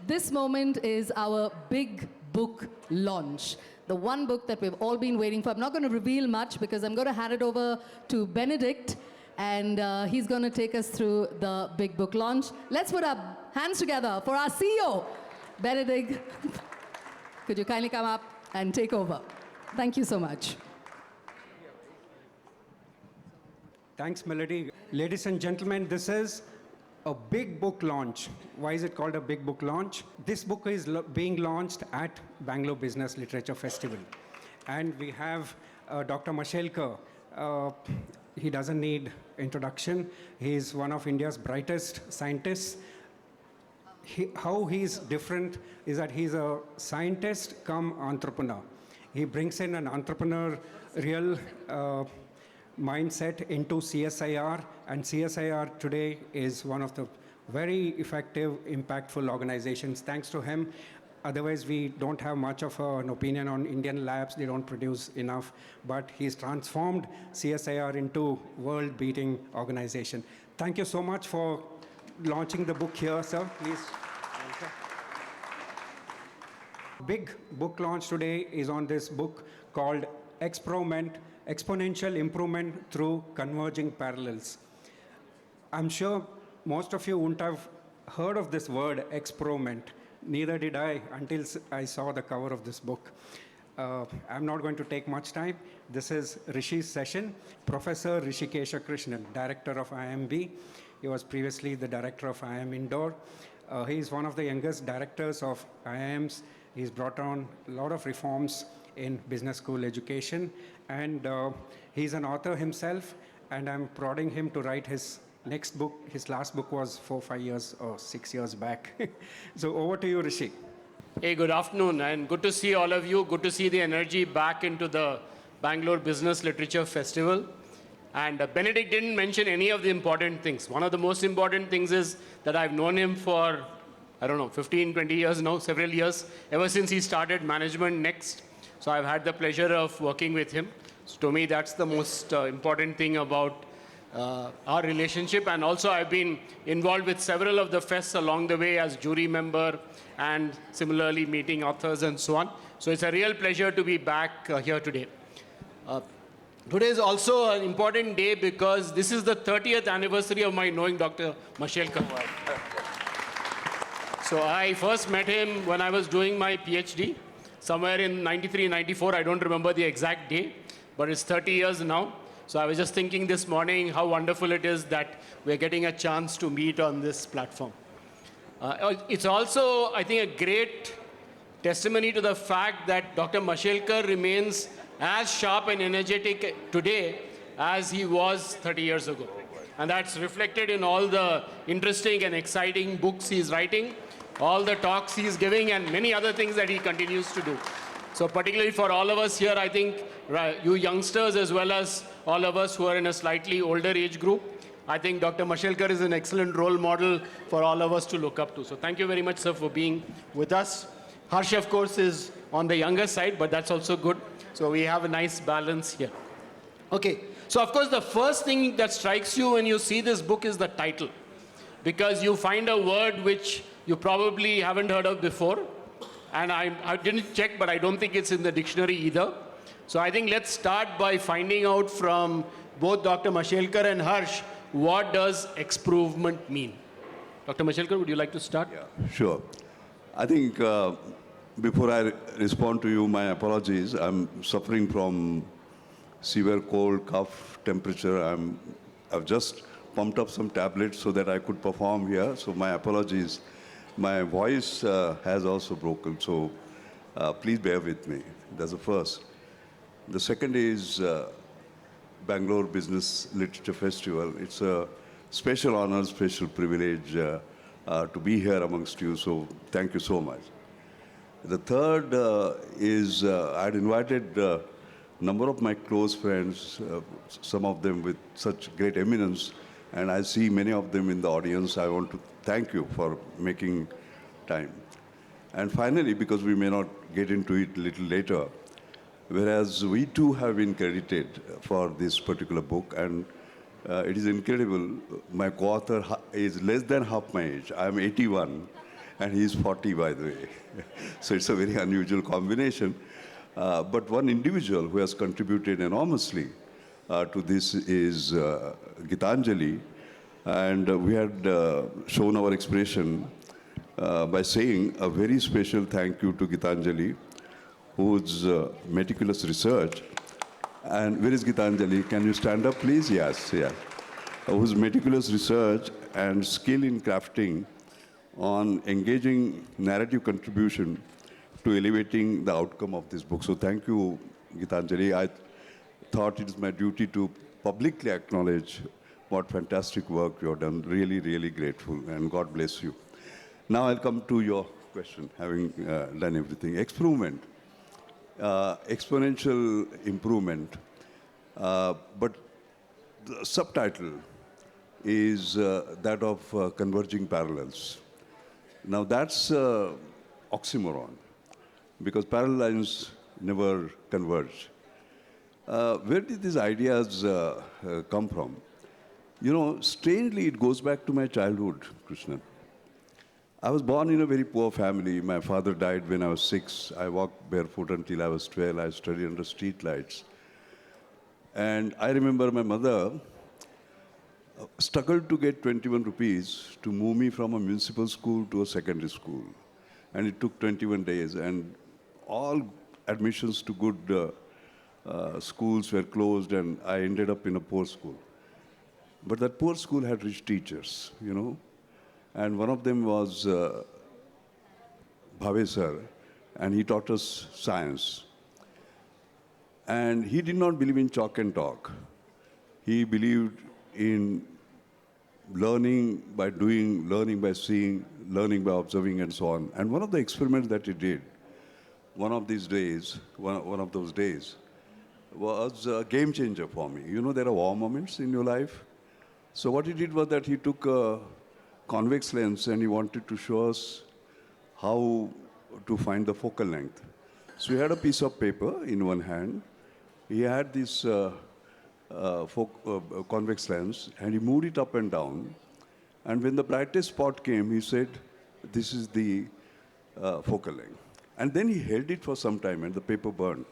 This moment is our big book launch. The one book that we've all been waiting for. I'm not going to reveal much because I'm going to hand it over to Benedict, and he's going to take us through the big book launch. Let's put our hands together for our CEO. Benedict, could you kindly come up and take over? Thank you so much. Thanks, Melody. Ladies and gentlemen, this is a big book launch. Why is it called a big book launch? This book is being launched at Bangalore Business Literature Festival. And we have Dr. Mashelkar. He doesn't need introduction. He's one of India's brightest scientists. How he's different is that he's a scientist come entrepreneur. He brings in an entrepreneurial mindset into CSIR, and CSIR today is one of the very effective, impactful organizations. Thanks to him. Otherwise, we don't have much of an opinion on Indian labs. They don't produce enough. But he's transformed CSIR into world-beating organization. Thank you so much for launching the book here, sir. Please. Big book launch today is on this book called Exprovement, Exponential Improvement Through Converging Parallels. I'm sure most of you wouldn't have heard of this word, Exprovement. Neither did I until I saw the cover of this book. I'm not going to take much time. This is Rishi's session. Professor Rishikesha Krishnan, Director of IMB. He was previously the Director of IIM Indore. He's one of the youngest directors of IIMs. He's brought on a lot of reforms in business school education. And he's an author himself, and I'm prodding him to write his next book. His last book was 4, 5 years or 6 years back. So over to you, Rishi. Hey, good afternoon, and good to see all of you. Good to see the energy back into the Bangalore Business Literature Festival. And Benedict didn't mention any of the important things. One of the most important things is that I've known him for, I don't know, 15, 20 years now, several years, ever since he started Management Next. So I've had the pleasure of working with him. So to me, that's the most important thing about our relationship. And also, I've been involved with several of the fests along the way as jury member and similarly meeting authors and so on. So it's a real pleasure to be back here today. Today is also an important day because this is the 30th anniversary of my knowing Dr. Mashelkar. So I first met him when I was doing my PhD, somewhere in 93, 94. I don't remember the exact day, but it's 30 years now. So I was just thinking this morning how wonderful it is that we're getting a chance to meet on this platform. It's also, I think, a great testimony to the fact that Dr. Mashelkar remains as sharp and energetic today as he was 30 years ago. And that's reflected in all the interesting and exciting books he's writing, all the talks he's giving, and many other things that he continues to do. So particularly for all of us here, I think you youngsters as well as all of us who are in a slightly older age group, I think Dr. Mashelkar is an excellent role model for all of us to look up to. So thank you very much, sir, for being with us. Hersh, of course, is on the younger side, but that's also good. So we have a nice balance here. Okay, so of course the first thing that strikes you when you see this book is the title. Because you find a word which you probably haven't heard of before. And I didn't check, but I don't think it's in the dictionary either. So I think let's start by finding out from both Dr. Mashelkar and Hersh, what does exprovement mean? Dr. Mashelkar, would you like to start? Yeah, sure. I think before I respond to you, my apologies. I'm suffering from severe cold, cough, temperature. I've just pumped up some tablets so that I could perform here. So my apologies. My voice has also broken, so please bear with me. That's the first. The second is Bangalore Business Literature Festival. It's a special honor, special privilege to be here amongst you, so thank you so much. The third is I'd invited a number of my close friends, some of them with such great eminence, and I see many of them in the audience. I want to thank you for making time. And finally, because we may not get into it a little later, whereas we too have been credited for this particular book, and it is incredible. My co-author is less than half my age. I'm 81, and he's 40, by the way. So it's a very unusual combination. But one individual who has contributed enormously to this is Gitanjali. And we had shown our expression by saying a very special thank you to Gitanjali, whose meticulous research, and where is Gitanjali? Can you stand up, please? Yes, yeah. Whose meticulous research and skill in crafting on engaging narrative contribution to elevating the outcome of this book. So thank you, Gitanjali. I thought it is my duty to publicly acknowledge what fantastic work you have done. Really, really grateful, and God bless you. Now I'll come to your question, having done everything. Exprovement, exponential improvement, but the subtitle is that of converging parallels. Now that's oxymoron, because parallel lines never converge. Where did these ideas come from? You know, strangely, it goes back to my childhood, Krishnan. I was born in a very poor family. My father died when I was 6. I walked barefoot until I was 12. I studied under street lights. And I remember my mother struggled to get 21 rupees to move me from a municipal school to a secondary school. And it took 21 days. And all admissions to good schools were closed, and I ended up in a poor school. But that poor school had rich teachers, you know. And one of them was Bhave sir, and he taught us science. And he did not believe in chalk and talk. He believed in learning by doing, learning by seeing, learning by observing, and so on. And one of the experiments that he did, one of those days, was a game changer for me. You know, there are wow moments in your life. So what he did was that he took a convex lens and he wanted to show us how to find the focal length. So he had a piece of paper in one hand. He had this convex lens, and he moved it up and down. And when the brightest spot came, he said, this is the focal length. And then he held it for some time, and the paper burnt.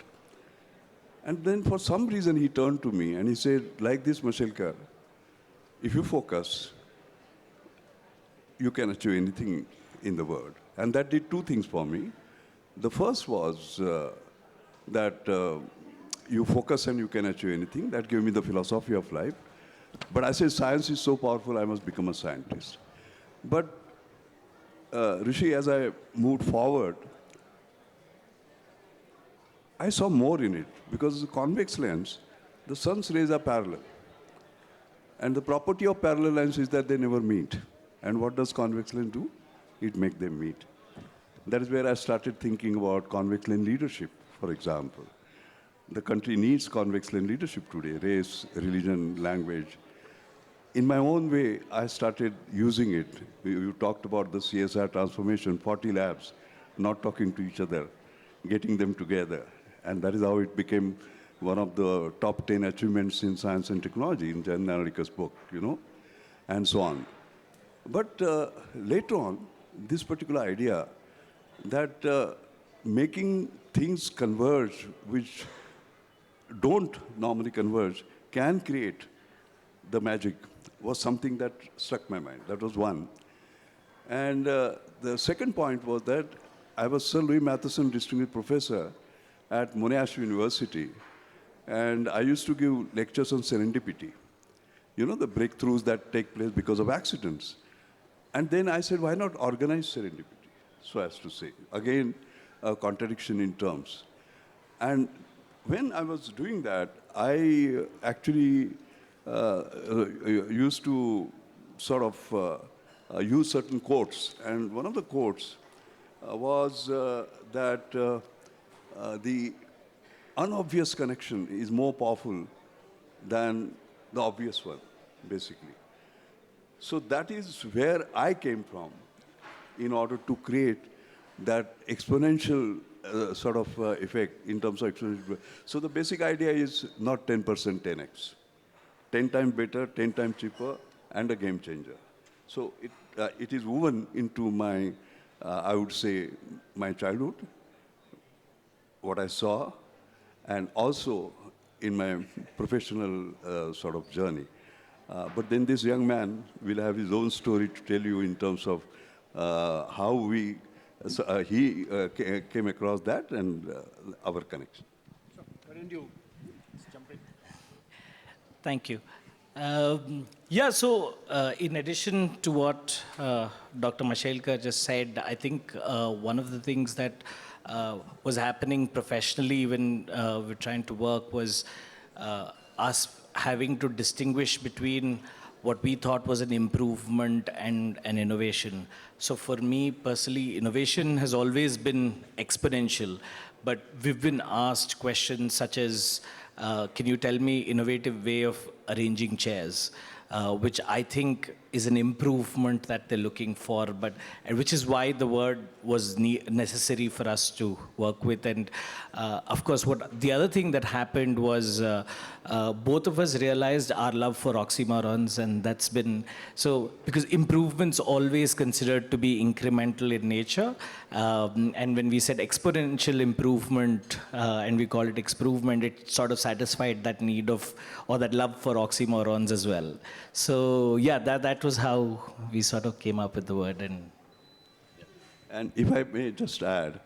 And then for some reason, he turned to me and he said, like this, Mashelkar, if you focus, you can achieve anything in the world. And that did two things for me. The first was that you focus and you can achieve anything. That gave me the philosophy of life. But I said, science is so powerful, I must become a scientist. But Rishi, as I moved forward, I saw more in it, because the convex lens, the sun's rays are parallel. And the property of parallel lens is that they never meet. And what does convex lens do? It makes them meet. That is where I started thinking about convex lens leadership, for example. The country needs convex lens leadership today, race, religion, language. In my own way, I started using it. You talked about the CSR transformation, 40 labs, not talking to each other, getting them together. And that is how it became one of the top 10 achievements in science and technology in Jan Narika's book, you know, and so on. But later on, this particular idea that making things converge, which don't normally converge, can create the magic, was something that struck my mind. That was one. And the second point was that I was Sir Louis Matheson Distinguished Professor at Monash University, and I used to give lectures on serendipity. You know, the breakthroughs that take place because of accidents. And then I said, why not organize serendipity, so as to say? Again, a contradiction in terms. And when I was doing that, I actually used to sort of use certain quotes. And one of the quotes was that the unobvious connection is more powerful than the obvious one, basically. So that is where I came from in order to create that exponential sort of effect in terms of exponential. So the basic idea is not 10%, 10x. 10 times better, 10 times cheaper, and a game changer. So it is woven into my I would say, my childhood, what I saw, and also in my professional sort of journey. But then this young man will have his own story to tell you in terms of how he came across that and our connection. Why don't you jump in? Thank you. Yeah, so in addition to what Dr. Mashelkar just said, I think one of the things that was happening professionally when we're trying to work was us having to distinguish between what we thought was an improvement and an innovation. So for me personally, innovation has always been exponential, but we've been asked questions such as, can you tell me innovative way of arranging chairs? Which I think is an improvement that they're looking for, and which is why the word was necessary for us to work with. And of course, the other thing that happened was both of us realized our love for oxymorons, and that's been so because improvement's always considered to be incremental in nature, and when we said exponential improvement and we call it Exprovement, it sort of satisfied that need of or that love for oxymorons as well. So yeah, that was how we sort of came up with the word. And if I may just add,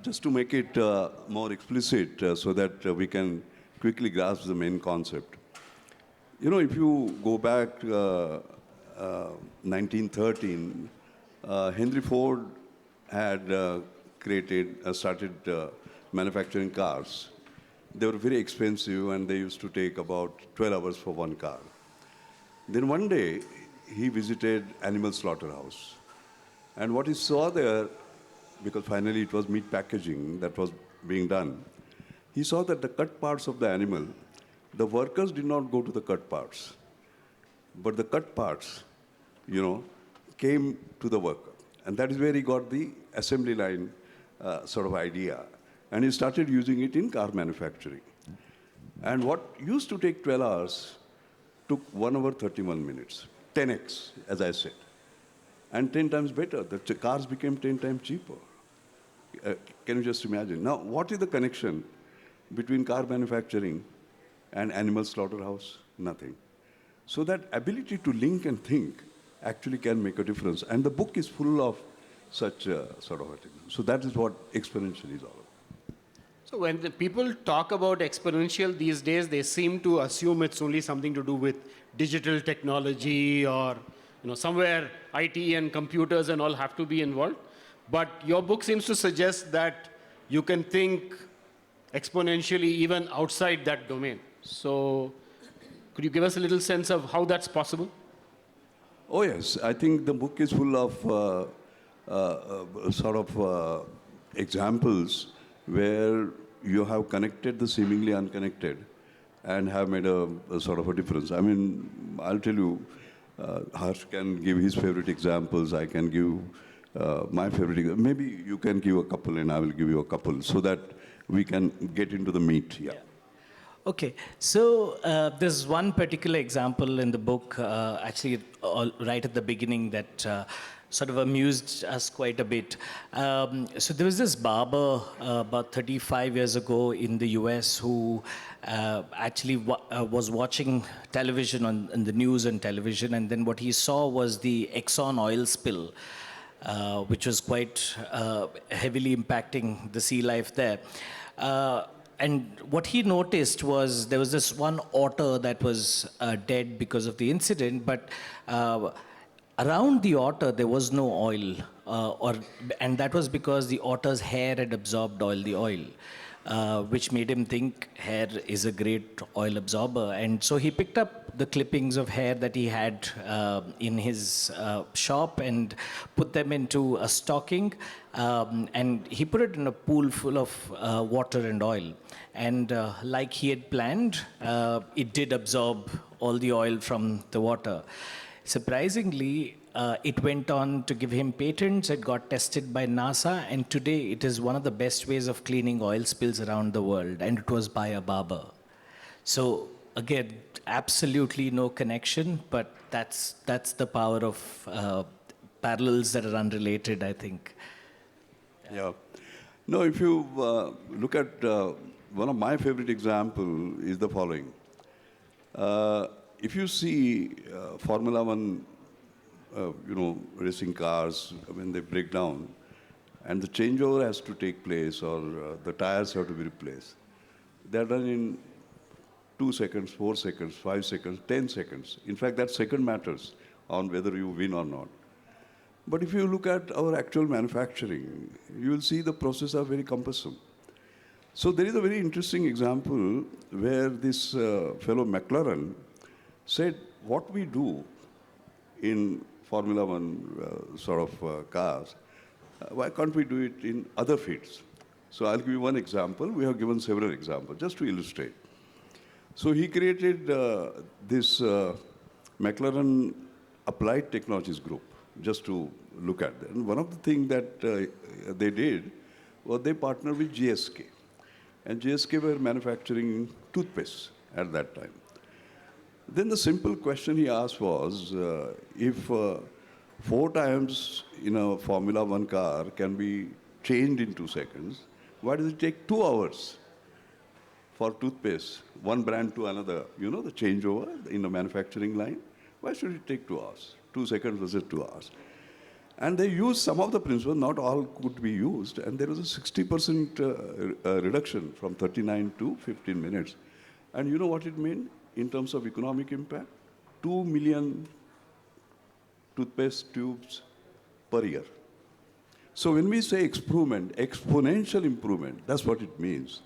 just to make it more explicit so that we can quickly grasp the main concept. You know, if you go back 1913, Henry Ford had started manufacturing cars. They were very expensive and they used to take about 12 hours for one car. Then one day, he visited animal slaughterhouse. And what he saw there, because finally it was meat packaging that was being done, he saw that the cut parts of the animal, the workers did not go to the cut parts, but the cut parts, you know, came to the worker. And that is where he got the assembly line sort of idea. And he started using it in car manufacturing. And what used to take 12 hours took 1 hour 31 minutes, 10x, as I said. And 10 times better. The cars became 10 times cheaper. Can you just imagine? Now, what is the connection between car manufacturing and animal slaughterhouse? Nothing. So that ability to link and think actually can make a difference. And the book is full of such sort of a thing. So that is what Exponential is all about. So when the people talk about exponential these days, they seem to assume it's only something to do with digital technology or somewhere IT and computers and all have to be involved. But your book seems to suggest that you can think exponentially even outside that domain. So could you give us a little sense of how that's possible? Oh yes, I think the book is full of examples where you have connected the seemingly unconnected and have made a sort of a difference. I mean, I'll tell you, Harsh can give his favorite examples, I can give my favorite example. Maybe you can give a couple and I will give you a couple so that we can get into the meat. Yeah. Okay, so there's one particular example in the book, actually right at the beginning that sort of amused us quite a bit. So there was this barber about 35 years ago in the US who actually was watching television on the news and television, and then what he saw was the Exxon oil spill, which was quite heavily impacting the sea life there. And what he noticed was there was this one otter that was dead because of the incident, but around the otter there was no oil, and that was because the otter's hair had absorbed all the oil, which made him think hair is a great oil absorber. And so he picked up the clippings of hair that he had in his shop and put them into a stocking, and he put it in a pool full of water and oil. And like he had planned, it did absorb all the oil from the water. Surprisingly, it went on to give him patents. It got tested by NASA, and today it is one of the best ways of cleaning oil spills around the world, and it was by a barber. So again, absolutely no connection, but that's the power of parallels that are unrelated, I think. Yeah. No, if you look at one of my favorite example is the following. If you see Formula One, racing cars, when they break down, and the changeover has to take place, or the tires have to be replaced, they're done in 2 seconds, 4 seconds, 5 seconds, 10 seconds. In fact, that second matters on whether you win or not. But if you look at our actual manufacturing, you will see the processes are very cumbersome. So there is a very interesting example where this fellow McLaren said, what we do in Formula One cars, why can't we do it in other fields? So I'll give you one example. We have given several examples, just to illustrate. So he created this McLaren Applied Technologies Group, just to look at that. And one of the things that they did was they partnered with GSK. And GSK were manufacturing toothpaste at that time. Then the simple question he asked was, if 4 times in a Formula One car can be changed in 2 seconds, why does it take 2 hours for toothpaste, one brand to another, the changeover in the manufacturing line? Why should it take 2 hours? 2 seconds versus 2 hours. And they used some of the principles, not all could be used, and there was a 60% reduction from 39 to 15 minutes. And you know what it meant in terms of economic impact? 2 million toothpaste tubes per year. So when we say exprovement, exponential improvement, that's what it means.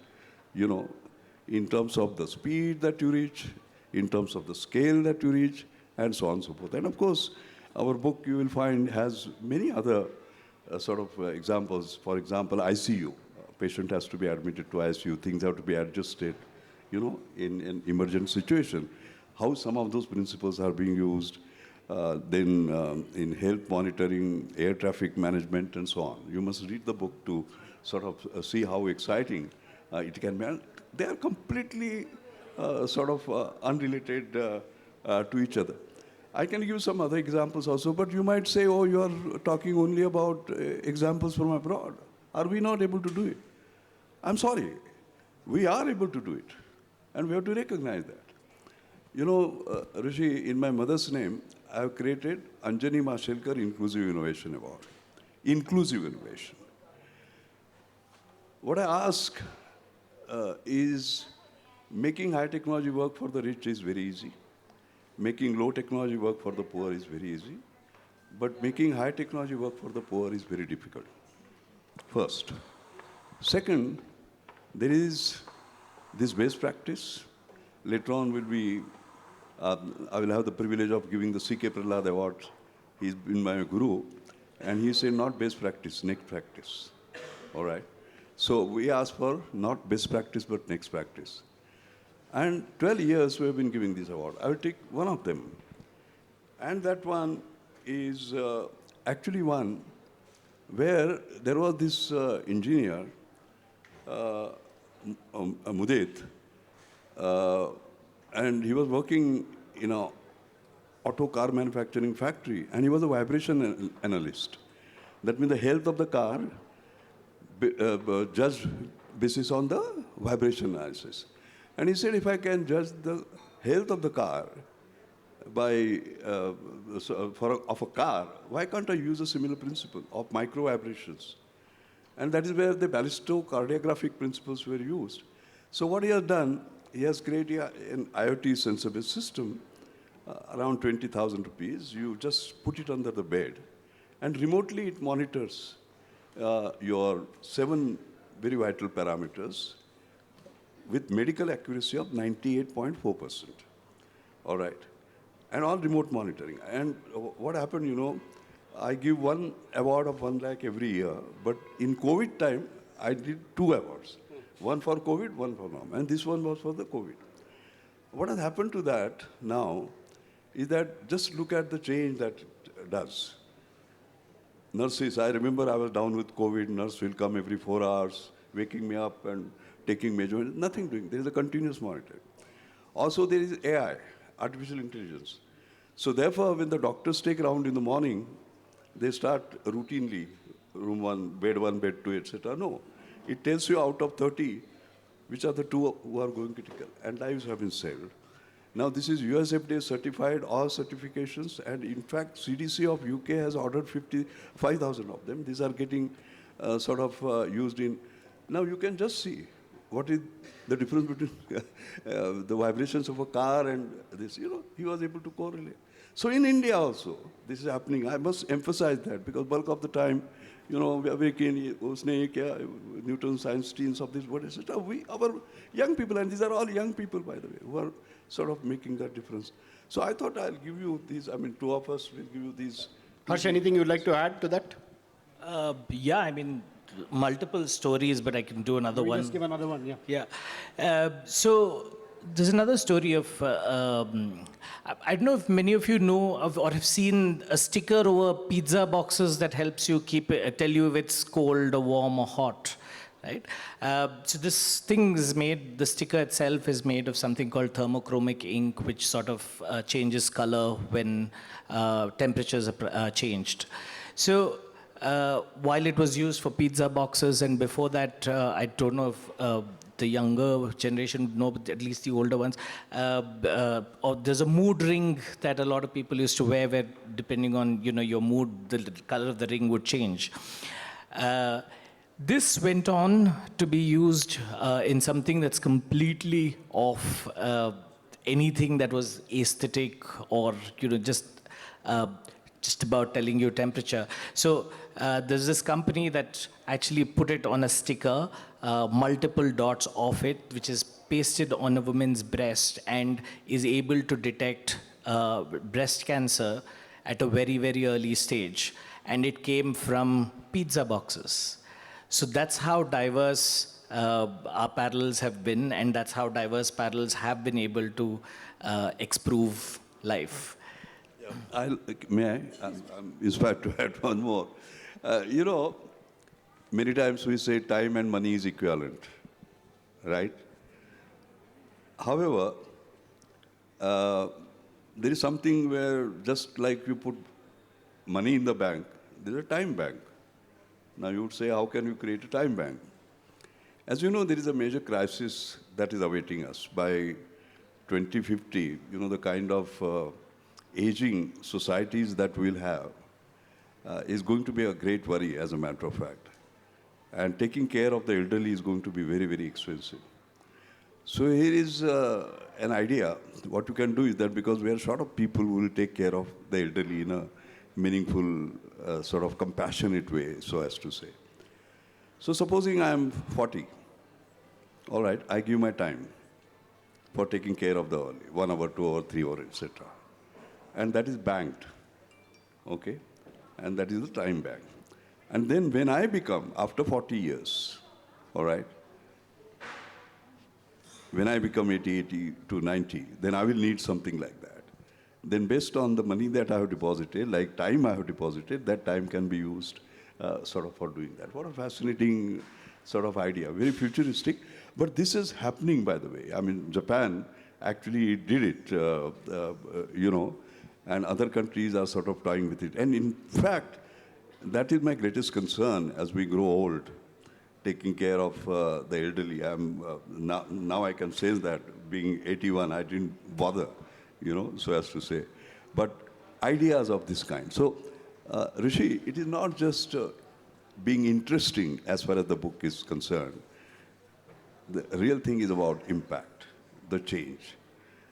In terms of the speed that you reach, in terms of the scale that you reach, and so on and so forth. And of course, our book, you will find, has many other examples. For example, ICU. A patient has to be admitted to ICU. Things have to be adjusted, in an emergent situation. How some of those principles are being used. Then in health monitoring, air traffic management, and so on. You must read the book to see how exciting it can be. And they are completely unrelated to each other. I can give some other examples also, but you might say, oh, you are talking only about examples from abroad. Are we not able to do it? I'm sorry. We are able to do it. And we have to recognize that. Rishi, in my mother's name, I have created Anjani Mashelkar Inclusive Innovation Award. Inclusive innovation. What I ask is, making high technology work for the rich is very easy. Making low technology work for the poor is very easy. But making high technology work for the poor is very difficult. First. Second, there is this best practice. Later on will be, I will have the privilege of giving the C.K. Prahlad Award. He's been my guru. And he said, not best practice, next practice. All right? So we ask for not best practice, but next practice. And 12 years we have been giving this award. I will take one of them. And that one is actually one where there was this engineer, Mudit, and he was working in an auto car manufacturing factory, and he was a vibration analyst. That means the health of the car judged basis on the vibration analysis. And he said, if I can judge the health of the car of a car, why can't I use a similar principle of micro vibrations? And that is where the ballistocardiographic principles were used. So what he has done, he has created an IoT sensor-based system, around 20,000 rupees. You just put it under the bed, and remotely it monitors your 7 very vital parameters with medical accuracy of 98.4%. All right. And all remote monitoring. And what happened, I give one award of 1 lakh every year, but in COVID time, I did 2 awards. One for COVID, one for norm. And this one was for the COVID. What has happened to that now is that just look at the change that it does. Nurses, I remember I was down with COVID, nurse will come every 4 hours, waking me up and taking measurements, nothing doing. There is a continuous monitoring. Also, there is AI, artificial intelligence. So therefore, when the doctors take round in the morning, they start routinely, room 1, bed 2, etc. No, it tells you out of 30, which are the 2 who are going critical, and lives have been saved. Now, this is US FDA certified, all certifications, and in fact, CDC of UK has ordered 55,000 of them. These are getting used in. Now, you can just see what is the difference between the vibrations of a car and this. He was able to correlate. So in India also, this is happening. I must emphasize that because bulk of the time, we are very keen, Newton's, Einstein's of this world, etc. Our young people, and these are all young people, by the way, who are sort of making that difference. So I thought I'll give you these, 2 of us will give you these. Hersh, anything you'd like to add to that? Yeah, multiple stories, but I can do another one. Just give another one, yeah. Yeah. So there's another story of, I don't know if many of you know of or have seen a sticker over pizza boxes that helps you tell you if it's cold or warm or hot, right? So this thing is made, the sticker itself is made of something called thermochromic ink, which sort of changes color when temperatures are changed. So while it was used for pizza boxes, and before that, I don't know if the younger generation would know, but at least the older ones, there's a mood ring that a lot of people used to wear, where depending on your mood, the color of the ring would change. This went on to be used in something that's completely off anything that was aesthetic or just about telling you temperature. So there's this company that actually put it on a sticker, multiple dots of it, which is pasted on a woman's breast and is able to detect breast cancer at a very, very early stage. And it came from pizza boxes. So that's how diverse our parallels have been, and that's how diverse parallels have been able to exprove life. May I? I'm inspired to add one more. Many times we say time and money is equivalent, right? However, there is something where just like you put money in the bank, there's a time bank. Now you would say, how can you create a time bank? As you know, there is a major crisis that is awaiting us. By 2050, the kind of aging societies that we'll have is going to be a great worry, as a matter of fact. And taking care of the elderly is going to be very, very expensive. So here is an idea. What you can do is that because we are short of people who will take care of the elderly in a meaningful, sort of compassionate way, so as to say. So supposing I am 40, all right, I give my time for taking care of the early, 1 hour, 2 hour, 3 hour, etc. And that is banked, okay? And that is the time bank. And then when I become, after 40 years, all right, when I become 80 to 90, then I will need something like that. Then based on the money that I have deposited, like time I have deposited, that time can be used sort of for doing that. What a fascinating sort of idea, very futuristic. But this is happening, by the way. Japan actually did it, and other countries are sort of toying with it. And in fact, that is my greatest concern as we grow old, taking care of the elderly. Now I can say that, being 81, I didn't bother, so as to say. But ideas of this kind. So, Rishi, it is not just being interesting as far as the book is concerned. The real thing is about impact, the change,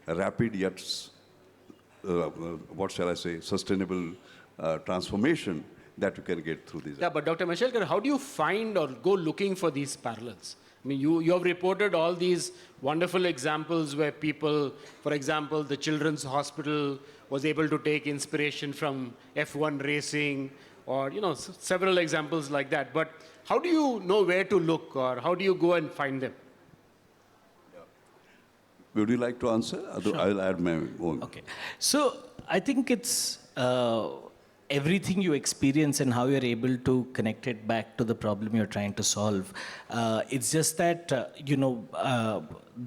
a rapid yet, sustainable transformation that you can get through these. Yeah, but Dr. Mashelkar, how do you find or go looking for these parallels? You have reported all these wonderful examples where people, for example, the Children's Hospital was able to take inspiration from F1 racing, or several examples like that. But how do you know where to look, or how do you go and find them? Would you like to answer? Sure. I'll add my own. Okay. So I think it's everything you experience and how you're able to connect it back to the problem you're trying to solve. It's just that,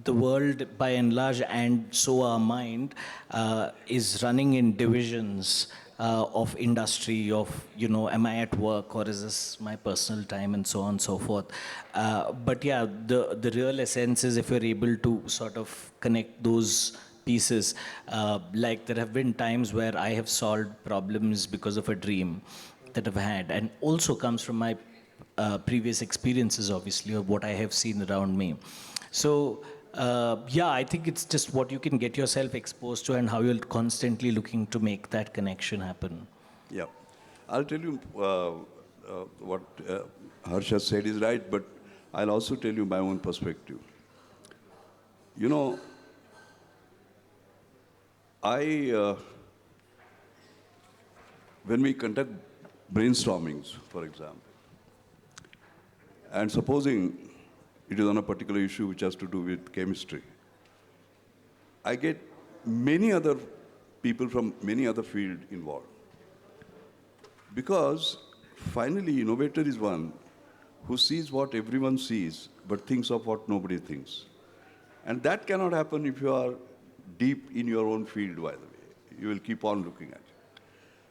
the world by and large, and so our mind, is running in divisions of industry, of, am I at work or is this my personal time, and so on and so forth. But yeah, the real essence is if you're able to sort of connect those pieces. Like there have been times where I have solved problems because of a dream that I've had, and also comes from my previous experiences, obviously, of what I have seen around me. So, yeah, I think it's just what you can get yourself exposed to and how you're constantly looking to make that connection happen. Yeah. I'll tell you what Hersh has said is right, but I'll also tell you my own perspective. You know, when we conduct brainstormings, for example, and supposing it is on a particular issue which has to do with chemistry, I get many other people from many other fields involved. Because finally, innovator is one who sees what everyone sees, but thinks of what nobody thinks. And that cannot happen if you are deep in your own field, by the way. You will keep on looking at it.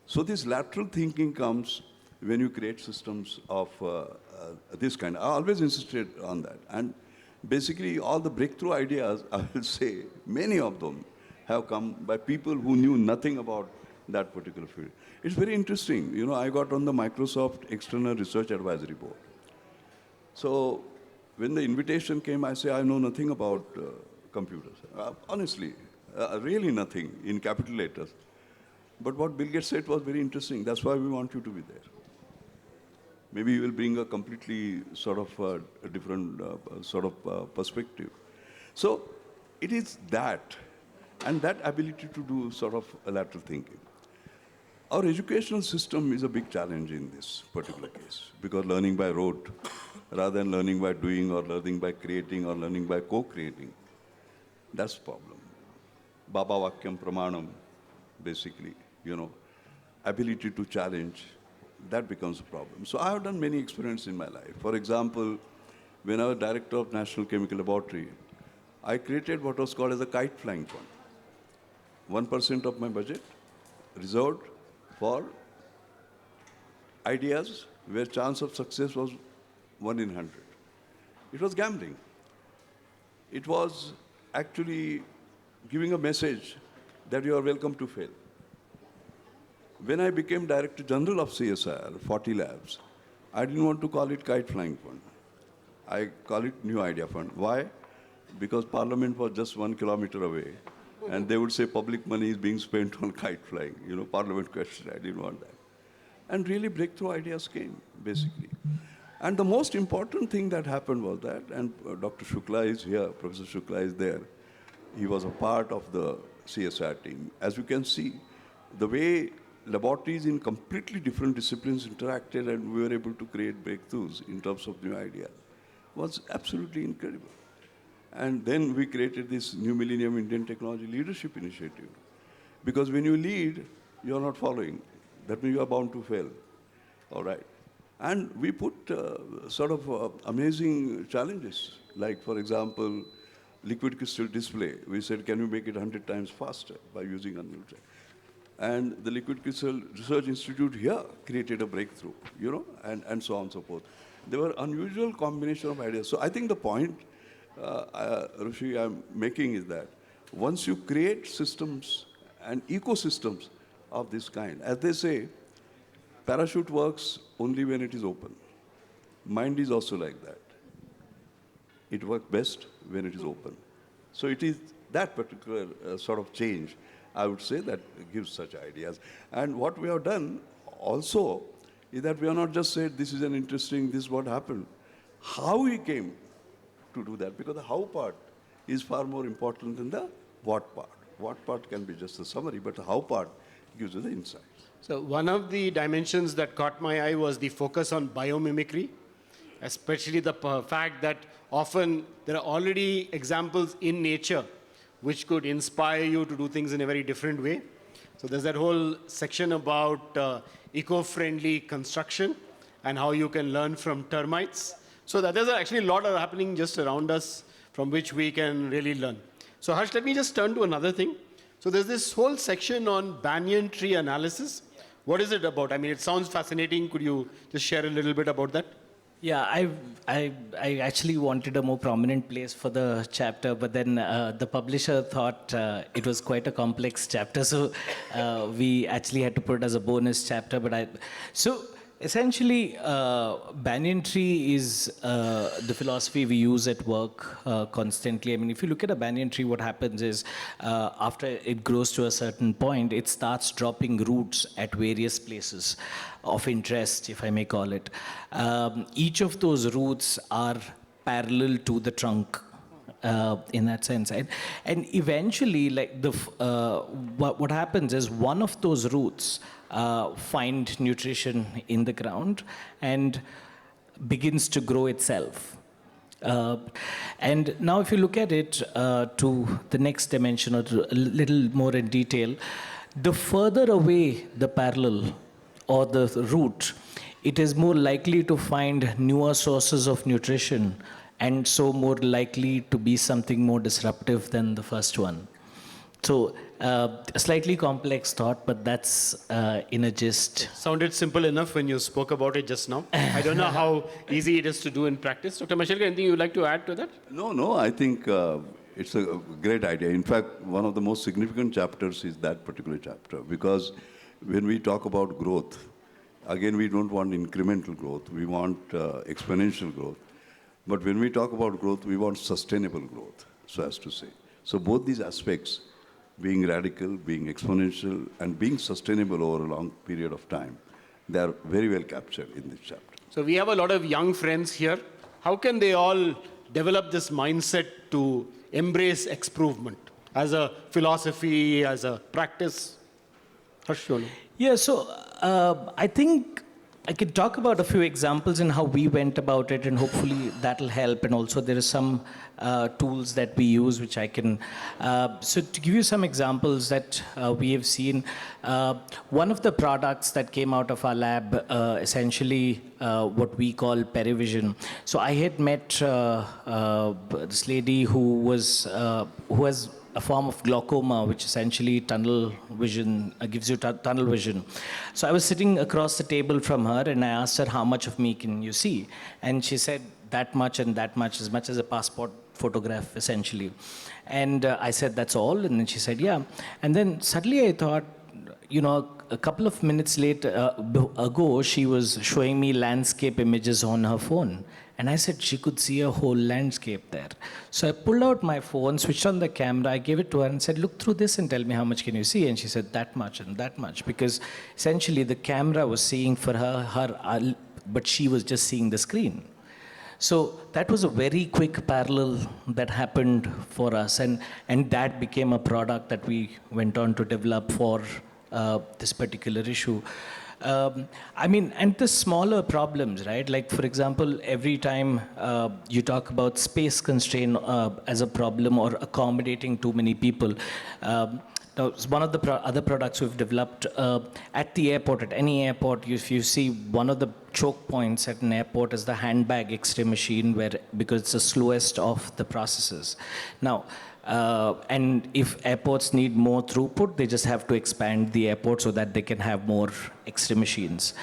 So this lateral thinking comes when you create systems of this kind. I always insisted on that. And basically, all the breakthrough ideas, I will say, many of them have come by people who knew nothing about that particular field. It's very interesting. You know, I got on the Microsoft External Research Advisory Board. So when the invitation came, I say, I know nothing about computers. Honestly, really nothing in capital letters. But what Bill Gates said was very interesting. That's why we want you to be there. Maybe you will bring a completely sort of a different perspective. So it is that, and that ability to do sort of a lateral thinking. Our educational system is a big challenge in this particular case, because learning by rote, rather than learning by doing or learning by creating or learning by co-creating, that's the problem. Baba Vakyam Pramanam, basically, you know, ability to challenge, that becomes a problem. So I have done many experiments in my life. For example, when I was director of National Chemical Laboratory, I created what was called as a kite flying fund. 1% of my budget reserved for ideas where chance of success was 1 in 100. It was gambling. It was actually giving a message that you are welcome to fail. When I became Director General of CSIR, 40 labs, I didn't want to call it Kite Flying Fund. I call it New Idea Fund. Why? Because Parliament was just 1 kilometer away, and they would say public money is being spent on kite flying. You know, Parliament question, I didn't want that. And really breakthrough ideas came, basically. And the most important thing that happened was that, and Dr. Shukla is here, Professor Shukla is there. He was a part of the CSIR team. As you can see, the way laboratories in completely different disciplines interacted and we were able to create breakthroughs in terms of new ideas was absolutely incredible. And then we created this New Millennium Indian Technology Leadership Initiative. Because when you lead, you're not following. That means you are bound to fail. All right. And we put amazing challenges. Like, for example, liquid crystal display. We said, can you make it 100 times faster by using unusual? And the Liquid Crystal Research Institute here created a breakthrough, you know, and so on and so forth. There were unusual combination of ideas. So I think the point, Rishi, I'm making is that once you create systems and ecosystems of this kind, as they say, parachute works only when it is open. Mind is also like that. It works best when it is open. So it is that particular sort of change, I would say, that gives such ideas. And what we have done also is that we have not just said this is an interesting, this is what happened. How we came to do that, because the how part is far more important than the what part. What part can be just a summary, but the how part gives you the insights. So one of the dimensions that caught my eye was the focus on biomimicry, especially the fact that often there are already examples in nature which could inspire you to do things in a very different way. So there's that whole section about eco-friendly construction and how you can learn from termites. So that there's actually a lot happening just around us from which we can really learn. So Harsh, let me just turn to another thing. So there's this whole section on banyan tree analysis. Yeah. What is it about? I mean, it sounds fascinating. Could you just share a little bit about that? Yeah, I actually wanted a more prominent place for the chapter, but then the publisher thought it was quite a complex chapter, so we actually had to put it as a bonus chapter. So essentially, banyan tree is the philosophy we use at work constantly. I mean, if you look at a banyan tree, what happens is after it grows to a certain point, it starts dropping roots at various places of interest, if I may call it. Each of those roots are parallel to the trunk. In that sense, and eventually, like what happens is one of those roots find nutrition in the ground and begins to grow itself. And now, if you look at it to the next dimension, or a little more in detail, the further away the parallel or the root, it is more likely to find newer sources of nutrition, and so more likely to be something more disruptive than the first one. So a slightly complex thought, but that's in a gist. Sounded simple enough when you spoke about it just now. I don't know how easy it is to do in practice. Dr. Mashelkar, anything you would like to add to that? No, I think it's a great idea. In fact, one of the most significant chapters is that particular chapter, because when we talk about growth, again, we don't want incremental growth. We want exponential growth. But when we talk about growth, we want sustainable growth, so as to say. So both these aspects, being radical, being exponential, and being sustainable over a long period of time, they are very well captured in this chapter. So we have a lot of young friends here. How can they all develop this mindset to embrace Exprovement as a philosophy, as a practice? Hersh? Yeah, so I think I could talk about a few examples in how we went about it, and hopefully that'll help. And also there are some tools that we use, which I can... so to give you some examples that we have seen, one of the products that came out of our lab, essentially what we call perivision. So I had met this lady who has a form of glaucoma, which essentially tunnel vision, gives you tunnel vision. So I was sitting across the table from her, and I asked her, how much of me can you see? And she said, that much and that much, as much as a passport photograph, essentially. And I said, that's all? And then she said, yeah. And then suddenly I thought, you know, a couple of minutes ago, she was showing me landscape images on her phone. And I said she could see a whole landscape there. So I pulled out my phone, switched on the camera, I gave it to her and said, look through this and tell me how much can you see? And she said, that much and that much. Because essentially the camera was seeing for her, but she was just seeing the screen. So that was a very quick parallel that happened for us. And that became a product that we went on to develop for this particular issue. I mean, and the smaller problems, right? Like, for example, every time you talk about space constraint as a problem or accommodating too many people, now, one of the other products we've developed at the airport, at any airport, if you see one of the choke points at an airport is the handbag X-ray machine, because it's the slowest of the processes. Now, and if airports need more throughput, they just have to expand the airport so that they can have more X-ray machines.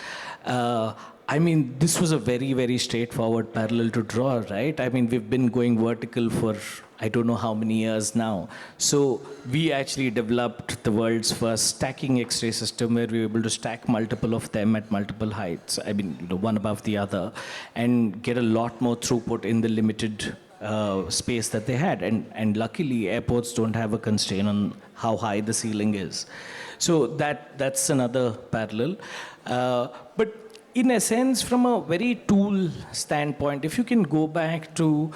I mean, this was a very, very straightforward parallel to draw, right? I mean, we've been going vertical for I don't know how many years now. So we actually developed the world's first stacking X-ray system where we were able to stack multiple of them at multiple heights, I mean, you know, one above the other, and get a lot more throughput in the limited space that they had. And luckily, airports don't have a constraint on how high the ceiling is. So that's another parallel. But in a sense, from a very tool standpoint, if you can go back to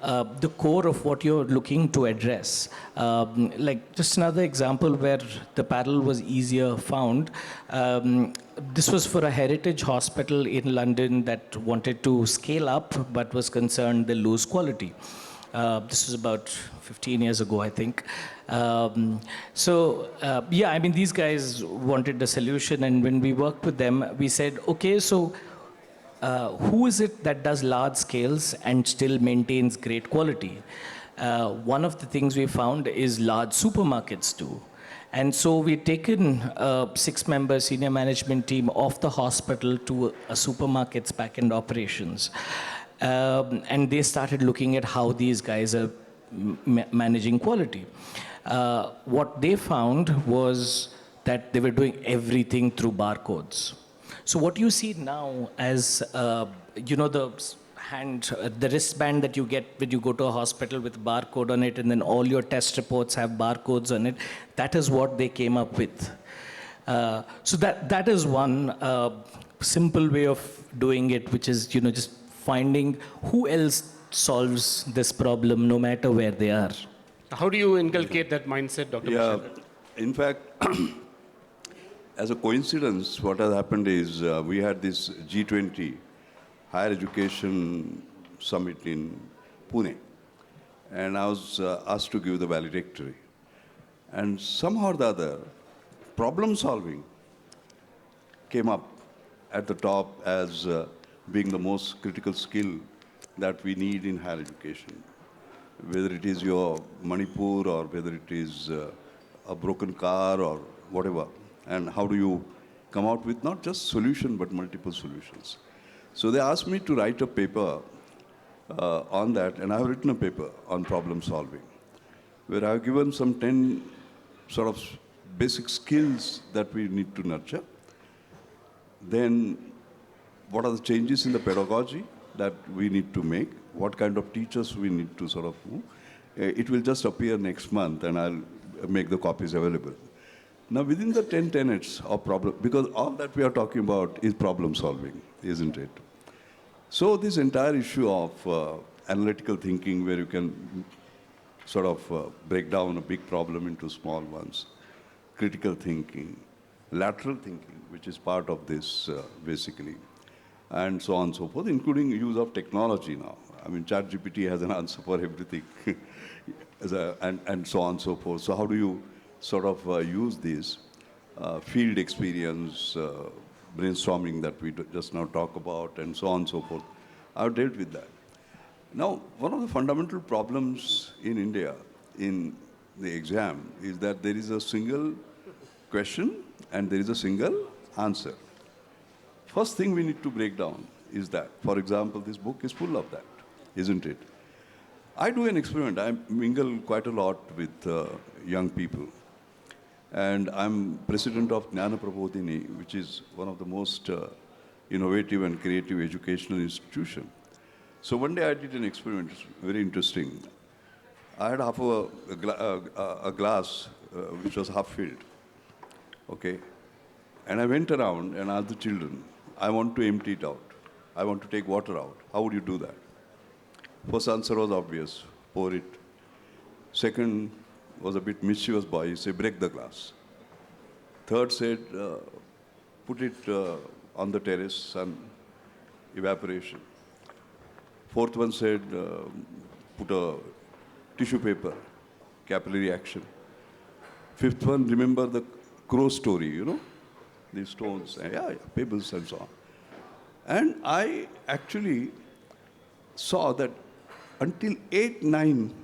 the core of what you're looking to address. Like just another example where the parallel was easier found. This was for a heritage hospital in London that wanted to scale up but was concerned they'll lose quality. This was about 15 years ago, I think. Yeah, I mean, these guys wanted a solution, and when we worked with them, we said, okay, so who is it that does large scales and still maintains great quality? One of the things we found is large supermarkets do. And so we'd taken a 6-member senior management team off the hospital to a supermarket's back-end operations. And they started looking at how these guys are managing quality. What they found was that they were doing everything through barcodes. So what you see now as, the wristband that you get when you go to a hospital with barcode on it, and then all your test reports have barcodes on it, that is what they came up with. So that is one simple way of doing it, which is, just finding who else solves this problem no matter where they are. How do you inculcate that mindset, Dr. Yeah, Mashelkar? in fact, as a coincidence, what has happened is we had this G20 higher education summit in Pune, and I was asked to give the valedictory. And somehow or the other, problem solving came up at the top as being the most critical skill that we need in higher education. Whether it is your Manipur or whether it is a broken car or whatever. And how do you come out with not just solution but multiple solutions. So they asked me to write a paper on that, and I have written a paper on problem solving, where I have given some 10 sort of basic skills that we need to nurture. Then what are the changes in the pedagogy that we need to make? What kind of teachers we need to sort of move? It will just appear next month, and I'll make the copies available. Now, within the 10 tenets of problem, because all that we are talking about is problem solving, isn't it? So this entire issue of analytical thinking, where you can sort of break down a big problem into small ones, critical thinking, lateral thinking, which is part of this basically, and so on and so forth, including use of technology now. I mean, ChatGPT has an answer for everything, and so on and so forth. So how do you sort of use this field experience, brainstorming that we just now talk about, and so on and so forth? I've dealt with that. Now, one of the fundamental problems in India in the exam is that there is a single question and there is a single answer. First thing we need to break down is that, for example, this book is full of that, isn't it? I do an experiment. I mingle quite a lot with young people. And I'm president of Jnana Prabodhini, which is one of the most innovative and creative educational institutions. So one day I did an experiment, it's very interesting. I had half a glass which was half filled, okay? And I went around and asked the children, I want to empty it out. I want to take water out. How would you do that? First answer was obvious, pour it. Second was a bit mischievous boy, he said, break the glass. Third said, put it on the terrace and evaporation. Fourth one said, put a tissue paper, capillary action. Fifth one, remember the crow story, you know, these stones, pebbles and so on. And I actually saw that until 8, 9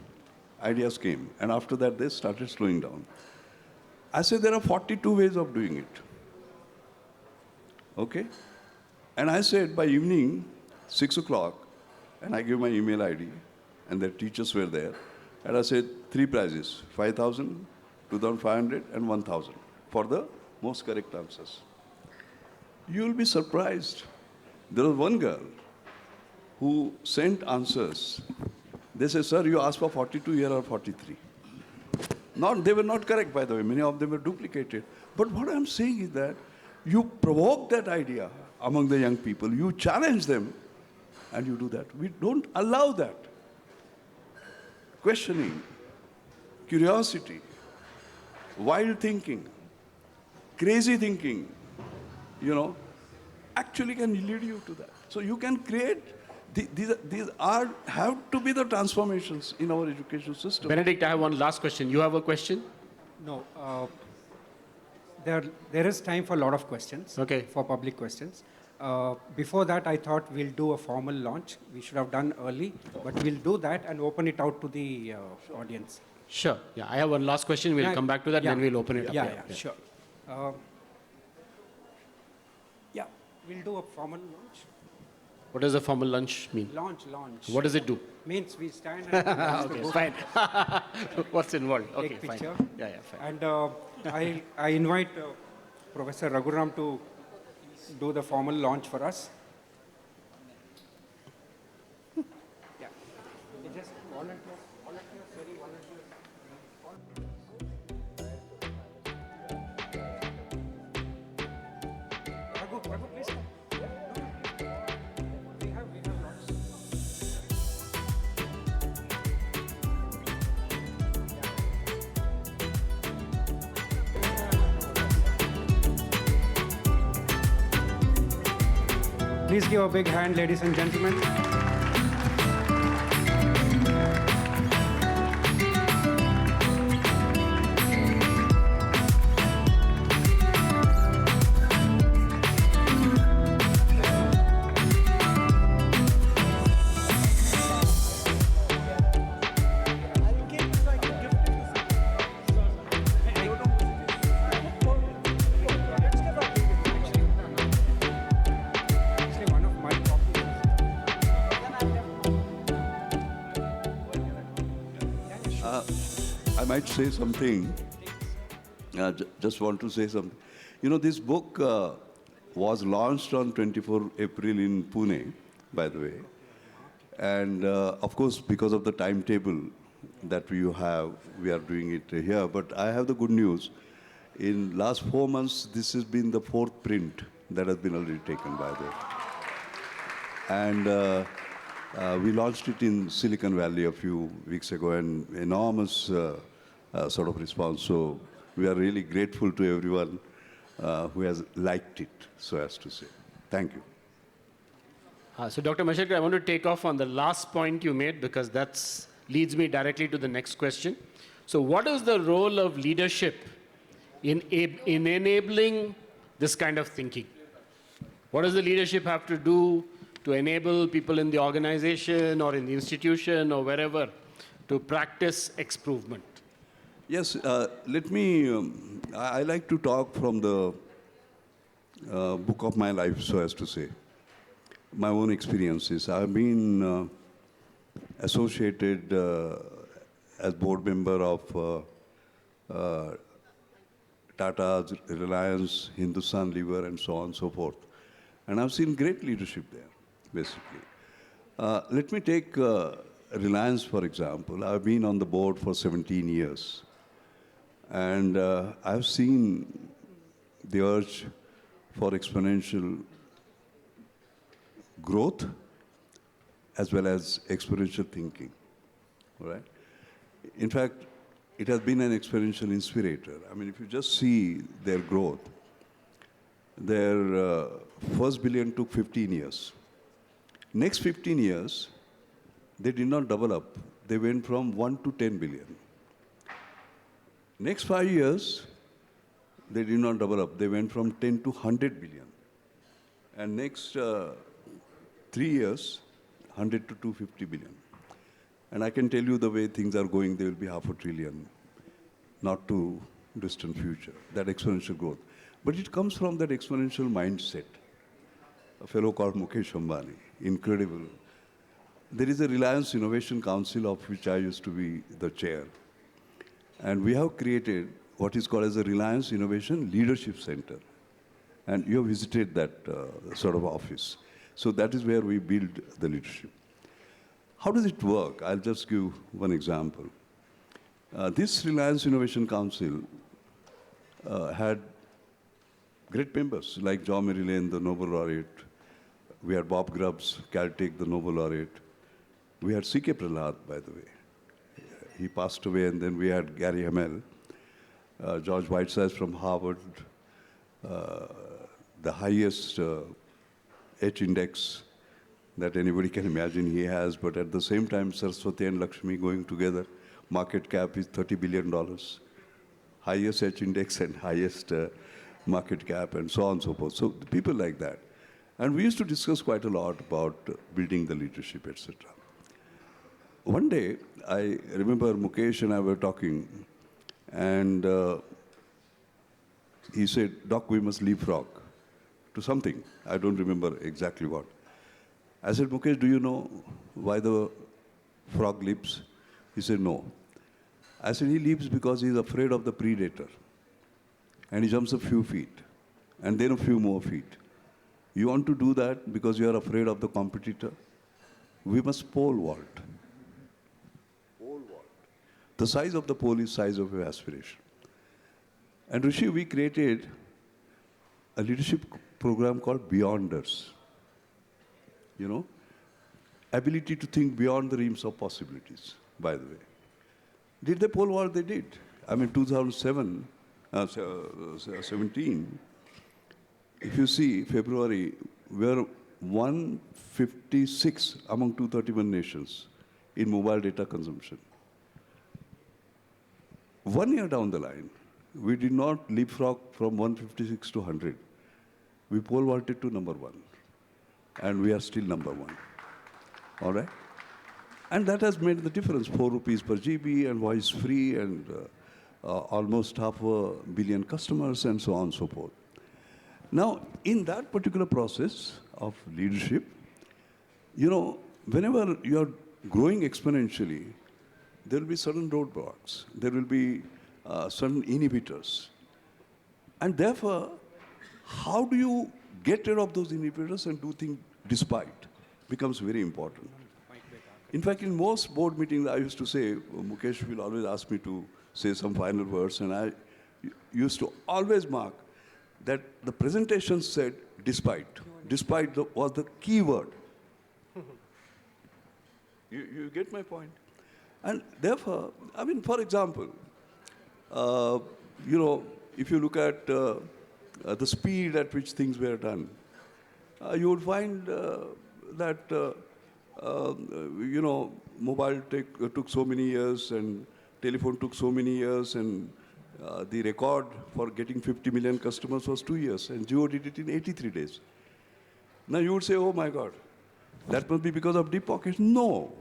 ideas came, and after that they started slowing down. I said there are 42 ways of doing it. Okay? And I said by evening, 6 o'clock, and I gave my email ID, and their teachers were there, and I said 3 prizes, 5,000, 2,500, and 1,000 for the most correct answers. You will be surprised. There was one girl who sent answers. They said, sir, you asked for 42, here are 43. They were not correct, by the way. Many of them were duplicated. But what I'm saying is that you provoke that idea among the young people. You challenge them, and you do that. We don't allow that. Questioning, curiosity, wild thinking, crazy thinking, actually can lead you to that. So you can create, these have to be the transformations in our education system. Benedict, I have one last question. You have a question? No. There is time for a lot of questions, Okay. for public questions. Before that, I thought we'll do a formal launch. We should have done early, but we'll do that and open it out to the audience. Sure. Yeah, I have one last question. We'll come back to that, then we'll open it up. Yeah, sure. Yeah, we'll do a formal launch. What does a formal lunch mean? Launch. What does it do? Means we stand and launch the Okay, book, fine. What's involved? Okay, take fine. picture. Yeah, fine. And I invite Professor Raghunath to do the formal launch for us. Yeah. Just volunteers, very volunteers. Raghu, please come. We have lots. Please give a big hand, ladies and gentlemen. Actually, one of my copies. I might say something. Just want to say something. You know, this book was launched on 24 April in Pune, by the way. And of course, because of the timetable that we have, we are doing it here. But I have the good news. In last 4 months, this has been the 4th print that has been already taken by the. And we launched it in Silicon Valley a few weeks ago, and enormous sort of response. So we are really grateful to everyone who has liked it, so as to say. Thank you. So Dr. Mashelkar, I want to take off on the last point you made because that leads me directly to the next question. So what is the role of leadership in enabling this kind of thinking? What does the leadership have to do to enable people in the organization or in the institution or wherever to practice exprovement? Yes, let me, I like to talk from the book of my life, so as to say. My own experiences. I've been associated as board member of Tata's, Reliance, Hindustan Lever, and so on and so forth. And I've seen great leadership there, basically. Let me take Reliance, for example. I've been on the board for 17 years. And I've seen the urge for exponential growth as well as exponential thinking, all right? In fact, it has been an exponential inspirator. I mean, if you just see their growth, their first billion took 15 years. Next 15 years, they did not double up. They went from 1 to 10 billion. Next 5 years, they did not double up. They went from 10 to 100 billion. And next 3 years, 100 to 250 billion. And I can tell you the way things are going, they will be $500 billion, not too distant future, that exponential growth. But it comes from that exponential mindset. A fellow called Mukesh Ambani, incredible. There is a Reliance Innovation Council of which I used to be the chair. And we have created what is called as a Reliance Innovation Leadership Center. And you have visited that sort of office. So that is where we build the leadership. How does it work? I'll just give one example. This Reliance Innovation Council had great members like John Mary Lane, the Nobel laureate. We had Bob Grubbs, Caltech, the Nobel laureate. We had C.K. Prahlad, by the way. He passed away, and then we had Gary Hamel, George Whitesides from Harvard, the highest H index that anybody can imagine he has, but at the same time, Saraswati and Lakshmi going together, market cap is $30 billion, highest H index and highest market cap, and so on and so forth. So people like that. And we used to discuss quite a lot about building the leadership, etc. one day, I remember Mukesh and I were talking, and he said, Doc, we must leapfrog to something. I don't remember exactly what. I said, Mukesh, do you know why the frog leaps? He said, no. I said, he leaps because he's afraid of the predator. And he jumps a few feet, and then a few more feet. You want to do that because you are afraid of the competitor? We must pole vault. Pole vault. The size of the pole is size of your aspiration. And Rishi, we created a leadership program called Beyonders. You know, ability to think beyond the realms of possibilities, by the way. Did they pole vault? They did. I mean, 2017, if you see February, we're 156 among 231 nations in mobile data consumption. 1 year down the line, we did not leapfrog from 156 to 100. We pole vaulted to number 1. And we are still number 1. All right? And that has made the difference. 4 rupees per GB and voice free and almost 500 million customers and so on and so forth. Now, in that particular process of leadership, you know, whenever you are growing exponentially, there will be certain roadblocks. There will be certain inhibitors. And therefore, how do you get rid of those inhibitors and do things despite becomes very important. In fact, in most board meetings, I used to say, Mukesh will always ask me to say some final words, and I used to always mark that the presentation said despite. Despite was the key word. You get my point? And therefore, I mean, for example, you know, if you look at the speed at which things were done, you would find that, you know, mobile tech took so many years and telephone took so many years, and the record for getting 50 million customers was 2 years, and Jio did it in 83 days. Now you would say, oh my God, that must be because of deep pockets. No.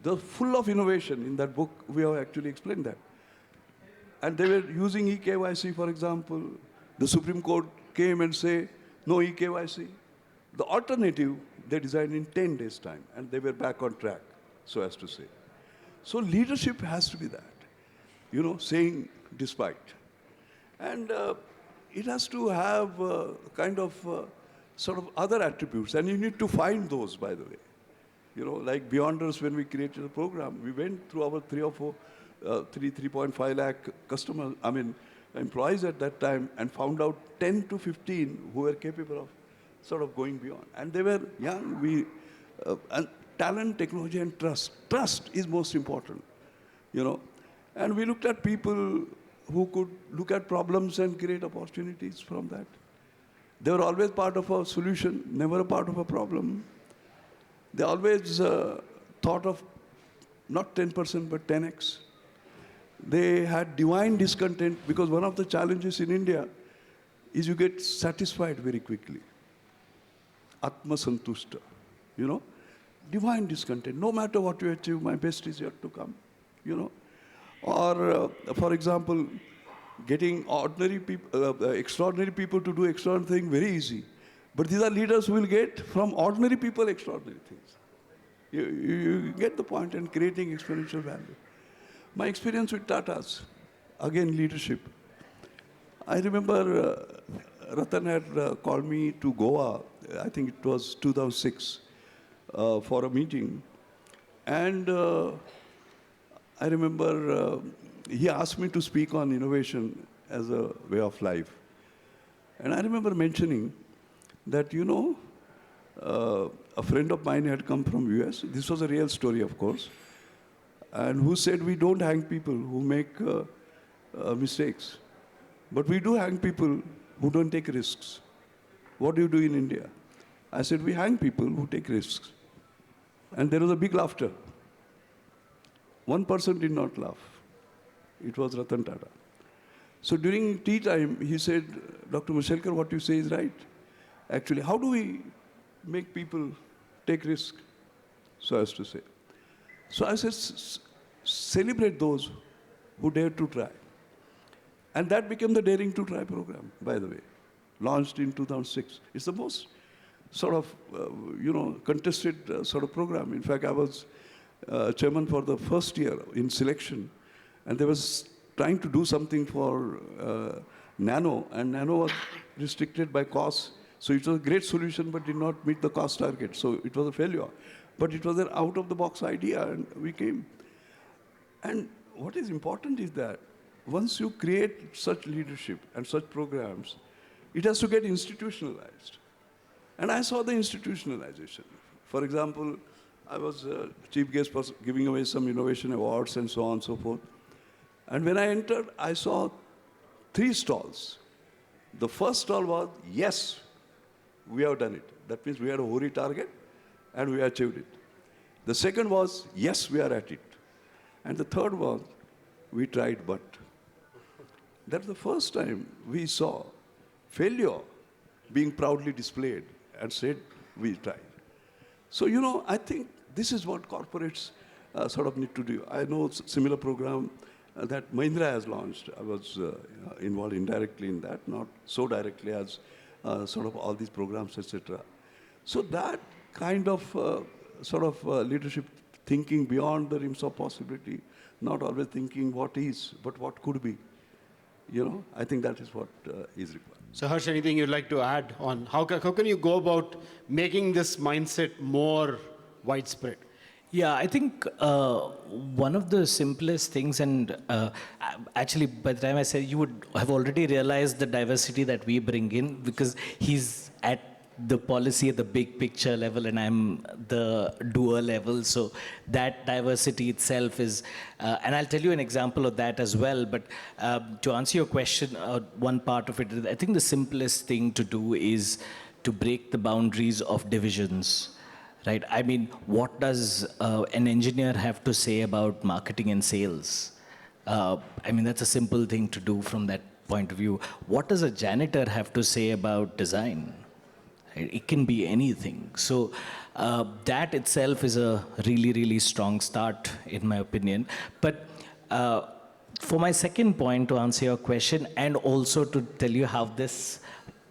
They're full of innovation. In that book, we have actually explained that. And they were using eKYC, for example. The Supreme Court came and say, no eKYC. The alternative, they designed in 10 days' time, and they were back on track, so as to say. So leadership has to be that, you know, saying despite. And it has to have kind of sort of other attributes, and you need to find those, by the way. You know, like Beyonders, when we created the program, we went through our 3.5 lakh customers, I mean, employees at that time, and found out 10 to 15 who were capable of sort of going beyond. And they were young. And talent, technology, and trust. Trust is most important, you know. And we looked at people who could look at problems and create opportunities from that. They were always part of a solution, never a part of a problem. They always thought of not 10%, but 10x. They had divine discontent, because one of the challenges in India is you get satisfied very quickly. Atma Santushta, you know. Divine discontent. No matter what you achieve, my best is yet to come, you know. Or, for example, getting ordinary people, extraordinary people to do extraordinary things, very easy. But these are leaders who will get from ordinary people extraordinary things. You get the point, and creating exponential value. My experience with Tatas, again, leadership. I remember Ratan had called me to Goa, I think it was 2006, for a meeting. And I remember he asked me to speak on innovation as a way of life. And I remember mentioning that, you know, a friend of mine had come from US. This was a real story, of course. And who said, we don't hang people who make mistakes. But we do hang people who don't take risks. What do you do in India? I said, we hang people who take risks. And there was a big laughter. One person did not laugh. It was Ratan Tata. So during tea time, he said, Dr. Mashelkar, what you say is right. Actually, how do we make people take risk, so as to say? So I said, celebrate those who dare to try. And that became the Daring to Try program, by the way, launched in 2006. It's the most sort of, contested sort of program. In fact, I was chairman for the first year in selection, and they was trying to do something for nano, and nano was restricted by cost. So it was a great solution, but did not meet the cost target. So it was a failure. But it was an out-of-the-box idea, and we came. And what is important is that once you create such leadership and such programs, it has to get institutionalized. And I saw the institutionalization. For example, I was chief guest for giving away some innovation awards and so on and so forth. And when I entered, I saw 3 stalls. The first stall was, yes, we have done it. That means we had a hoary target and we achieved it. The second was, yes, we are at it. And the third was, we tried but. That's the first time we saw failure being proudly displayed and said, we tried. So, I think this is what corporates sort of need to do. I know similar program that Mahindra has launched. I was involved indirectly in that, not so directly as sort of all these programs, etc. So that kind of leadership thinking beyond the realms of possibility, not always thinking what is, but what could be. I think that is what is required. So Hersh, anything you'd like to add on how can you go about making this mindset more widespread? Yeah, I think one of the simplest things, and actually by the time I said, you would have already realized the diversity that we bring in, because he's at the policy at the big picture level and I'm the doer level. So that diversity itself is, and I'll tell you an example of that as well. But to answer your question, one part of it, I think the simplest thing to do is to break the boundaries of divisions. Right? I mean, what does an engineer have to say about marketing and sales? I mean, that's a simple thing to do from that point of view. What does a janitor have to say about design? It can be anything. So that itself is a really, really strong start, in my opinion. But for my second point, to answer your question, and also to tell you how this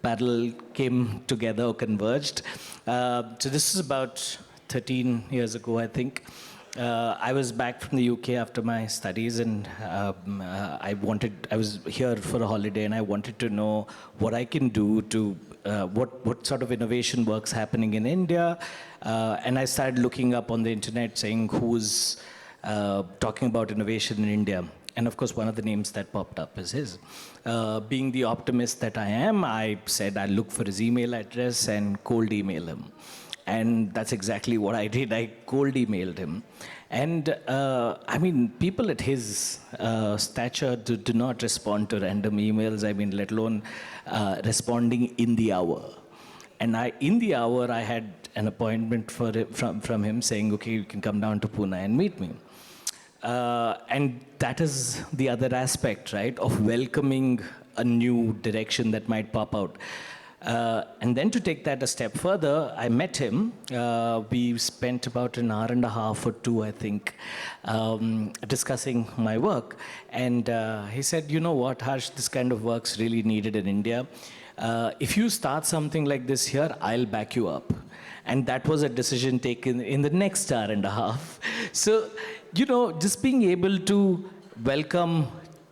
parallel came together or converged. So this is about 13 years ago, I think. I was back from the UK after my studies, and I was here for a holiday, and I wanted to know what I can do to, what sort of innovation work's happening in India. And I started looking up on the internet saying who's talking about innovation in India. And of course, one of the names that popped up is his. Being the optimist that I am, I said I'll look for his email address and cold email him. And that's exactly what I did. I cold emailed him. And I mean, people at his stature do not respond to random emails, I mean, let alone responding in the hour. And in the hour, I had an appointment from him saying, okay, you can come down to Pune and meet me. And that is the other aspect, right, of welcoming a new direction that might pop out. And then to take that a step further, I met him. We spent about an hour and a half or 2, I think, discussing my work. And he said, you know what, Harsh, this kind of work's really needed in India. If you start something like this here, I'll back you up. And that was a decision taken in the next hour and a half. So, just being able to welcome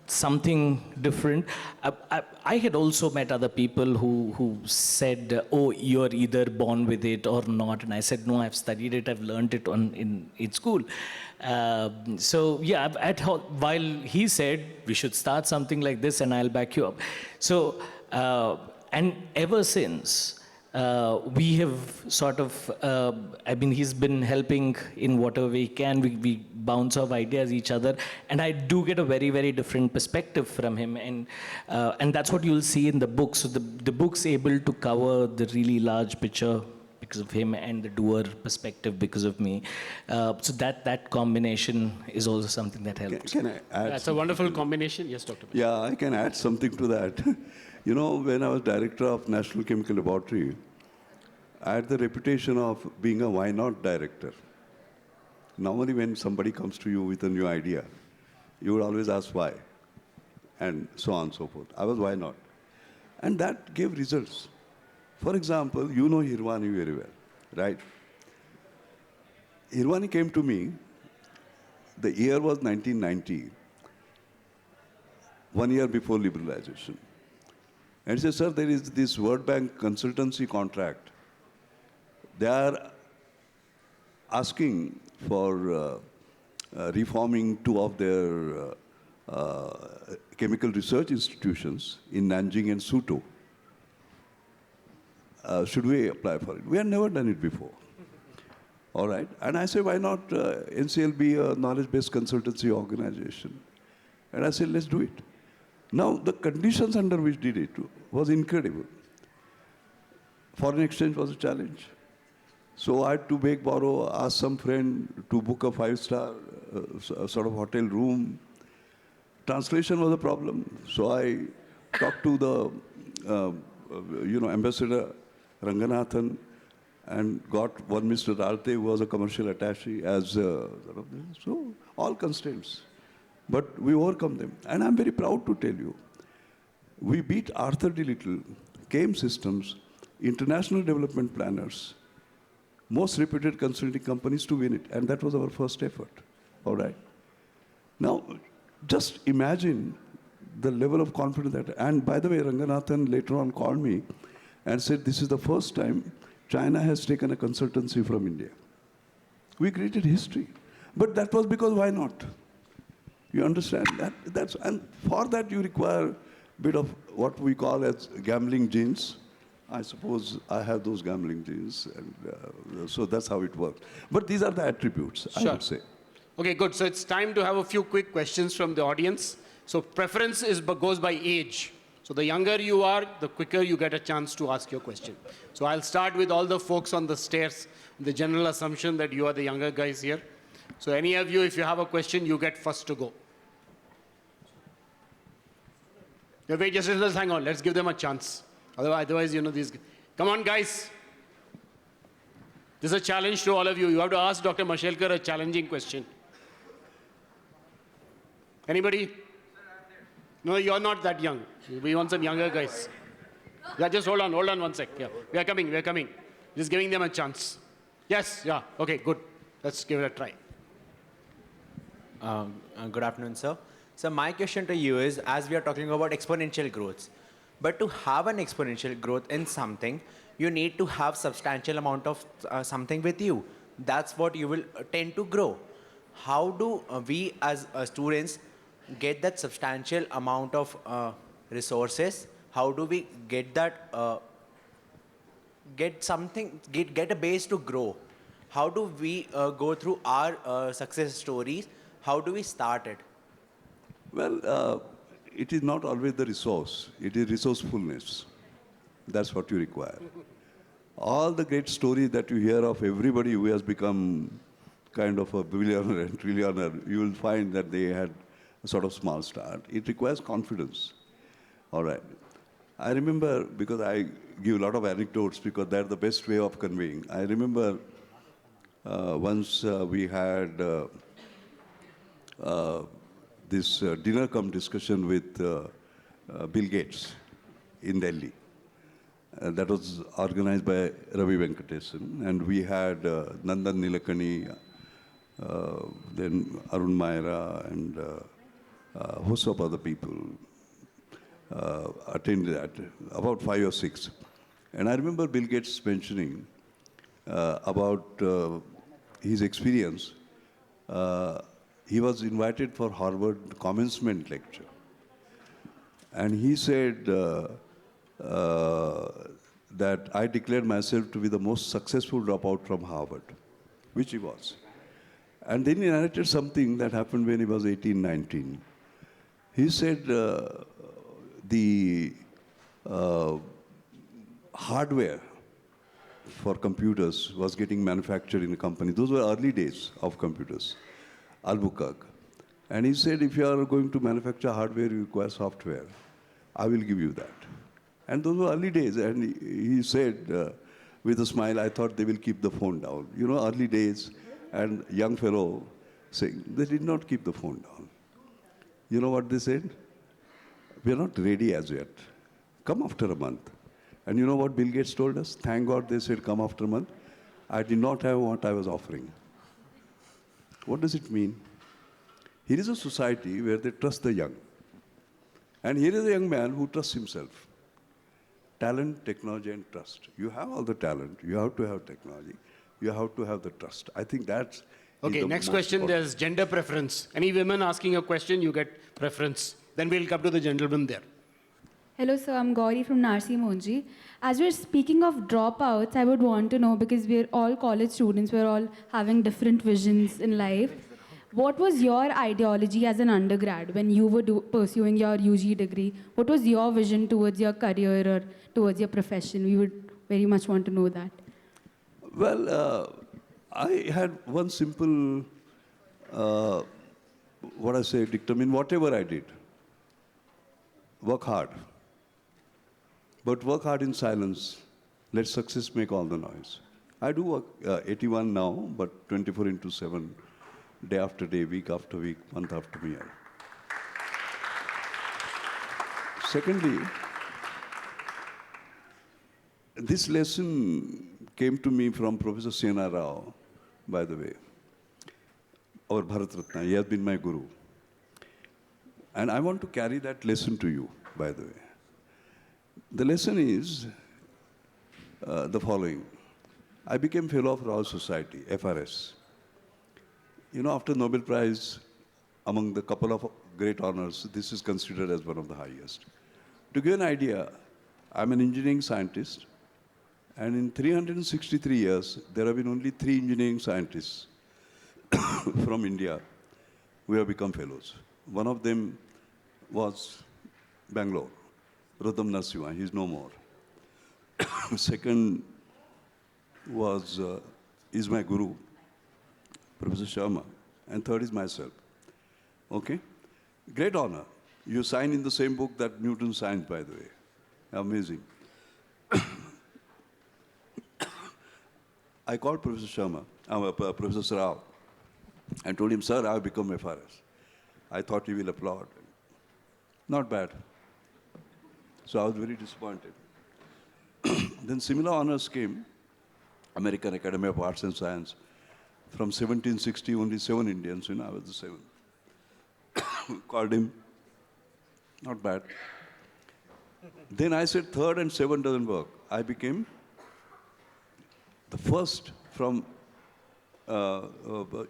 something different. I had also met other people who said, oh, you're either born with it or not. And I said, no, I've studied it, I've learned it in school. So yeah, while he said, we should start something like this and I'll back you up. So, and ever since, we have sort of, he's been helping in whatever we can. We bounce off ideas each other. And I do get a very, very different perspective from him. And that's what you'll see in the book. So the book's able to cover the really large picture because of him and the doer perspective because of me. So that combination is also something that helps. Can I add? That's a wonderful combination. Yes, Dr. Yeah, I can add something to that. When I was director of National Chemical Laboratory, I had the reputation of being a why not director. Normally, when somebody comes to you with a new idea, you would always ask why, and so on and so forth. I was, why not? And that gave results. For example, you know Hirvani very well, right? Hirvani came to me, the year was 1990, 1 year before liberalization. And he said, sir, there is this World Bank consultancy contract. They are asking for reforming 2 of their chemical research institutions in Nanjing and Suzhou. Should we apply for it? We had never done it before. All right. And I said, why not NCL be a knowledge-based consultancy organization? And I said, let's do it. Now, the conditions under which did it was incredible. Foreign exchange was a challenge. So I had to beg, borrow, ask some friend to book a 5-star sort of hotel room. Translation was a problem. So I talked to the ambassador Raghunath and got one Mr. Ralte, who was a commercial attaché, as so all constraints. But we overcome them. And I'm very proud to tell you, we beat Arthur D. Little, CAME Systems, international development planners, most reputed consulting companies to win it. And that was our first effort. All right. Now, just imagine the level of confidence that, and by the way, Ranganathan later on called me and said, this is the first time China has taken a consultancy from India. We created history. But that was because why not? You understand? And for that you require a bit of what we call as gambling genes. I suppose I have those gambling genes, and so that's how it works. But these are the attributes, I would say. Okay, good. So it's time to have a few quick questions from the audience. So preference goes by age. So the younger you are, the quicker you get a chance to ask your question. So I'll start with all the folks on the stairs, the general assumption that you are the younger guys here. So any of you, if you have a question, you get first to go. Yeah, wait, just hang on. Let's give them a chance. Otherwise, you know, these... Come on, guys. This is a challenge to all of you. You have to ask Dr. Mashelkar a challenging question. Anybody? No, you're not that young. We want some younger guys. Yeah, just hold on 1 sec. Yeah, we are coming. Just giving them a chance. Yes, yeah, okay, good. Let's give it a try. Good afternoon, sir. So my question to you is, as we are talking about exponential growth, but to have an exponential growth in something, you need to have substantial amount of something with you. That's what you will tend to grow. How do we as students get that substantial amount of resources? How do we get that, get a base to grow? How do we go through our success stories? How do we start it? Well, it is not always the resource. It is resourcefulness. That's what you require. All the great stories that you hear of everybody who has become kind of a billionaire and trillionaire, you will find that they had a sort of small start. It requires confidence. All right. I remember, because I give a lot of anecdotes because they're the best way of conveying. I remember once we had this dinner cum discussion with Bill Gates in Delhi. That was organized by Ravi Venkatesan, and we had Nandan Nilekani, then Arun Maira, and a host of other people attended that, about 5 or 6. And I remember Bill Gates mentioning about his experience. He was invited for Harvard commencement lecture. And he said that I declared myself to be the most successful dropout from Harvard, which he was. And then he narrated something that happened when he was 18, 19. He said the hardware for computers was getting manufactured in a company. Those were early days of computers, Albuquerque. And he said, if you are going to manufacture hardware, you require software. I will give you that. And those were early days. And he said, with a smile, I thought they will keep the phone down. You know, early days. and young fellow saying, they did not keep the phone down. You know what they said? We are not ready as yet. Come after a month. And you know what Bill Gates told us? Thank God they said come after a month. I did not have what I was offering. What does it mean? Here is a society where they trust the young. And here is a young man who trusts himself. Talent, technology, and trust. You have all the talent. You have to have technology. You have to have the trust. I think that's... Okay, next question, there's gender preference. Any women asking a question, you get preference. Then we'll come to the gentleman there. Hello, sir. I'm Gauri from Narsi Monji. As we're speaking of dropouts, I would want to know, because we're all college students, we're all having different visions in life. What was your ideology as an undergrad when you were pursuing your UG degree? What was your vision towards your career or towards your profession? We would very much want to know that. Well, I had one simple, dictum in whatever I did. Work hard. But work hard in silence. Let success make all the noise. I do work 81 now, but 24/7, day after day, week after week, month after year. Secondly, this lesson came to me from Professor Sena Rao, by the way, our Bharat Ratna. He has been my guru. And I want to carry that lesson to you, by the way. The lesson is the following. I became fellow of Royal Society, FRS. You know, after Nobel Prize, among the couple of great honors, this is considered as one of the highest. To give an idea, I'm an engineering scientist, and in 363 years, there have been only 3 engineering scientists from India who have become fellows. One of them was Bangalore, Rudham Narasimha, he's no more. Second was, is my guru, Professor Sharma, and third is myself. Okay? Great honor. You sign in the same book that Newton signed, by the way. Amazing. I called Professor Sharma, Professor Rao, and told him, sir, I've become FRS. I thought you will applaud. Not bad. So I was very disappointed. Then similar honors came, American Academy of Arts and Science. From 1760, only 7 Indians, I was the 7th. Called him, not bad. Then I said, 3rd and 7th doesn't work. I became the first from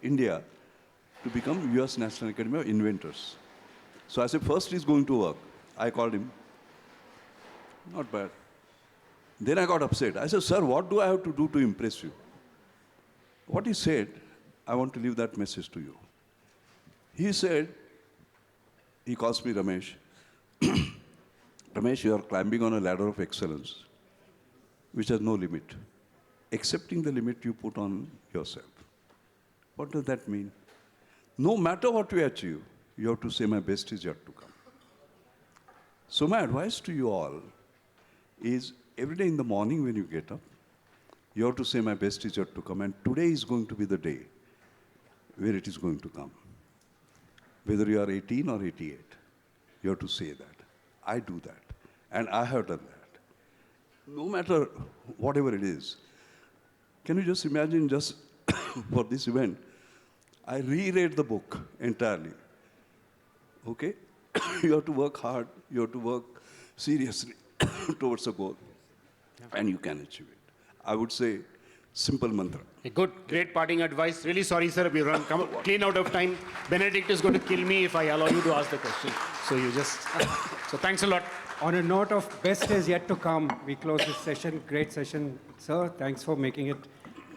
India to become US National Academy of Inventors. So I said, first is going to work. I called him. Not bad. Then I got upset. I said, sir, what do I have to do to impress you? What he said, I want to leave that message to you. He said, he calls me Ramesh. Ramesh, you are climbing on a ladder of excellence, which has no limit, excepting the limit you put on yourself. What does that mean? No matter what you achieve, you have to say, my best is yet to come. So my advice to you all is, every day in the morning when you get up, you have to say, my best is yet to come. And today is going to be the day where it is going to come. Whether you are 18 or 88, you have to say that. I do that. And I have done that. No matter whatever it is. Can you just imagine, just for this event, I reread the book entirely. Okay? You have to work hard. You have to work seriously towards a goal. And you can achieve it. I would say, simple mantra. Good, great parting advice. Really sorry, sir, we run clean out of time. Benedict is going to kill me if I allow you to ask the question. So you just, so thanks a lot. On a note of best is yet to come, we close this session. Great session, sir. Thanks for making it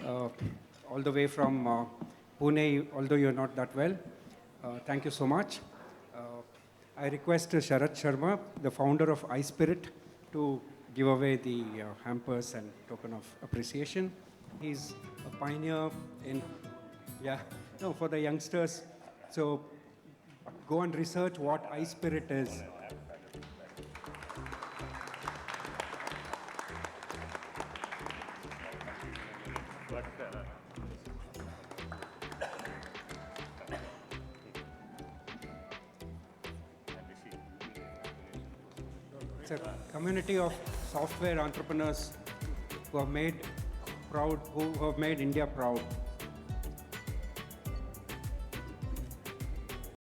all the way from Pune, although you're not that well. Thank you so much. I request Sharat Sharma, the founder of iSpirit, to give away the hampers and token of appreciation. He's a pioneer in, for the youngsters. So go and research what iSpirit is. It's a community of software entrepreneurs who have made India proud.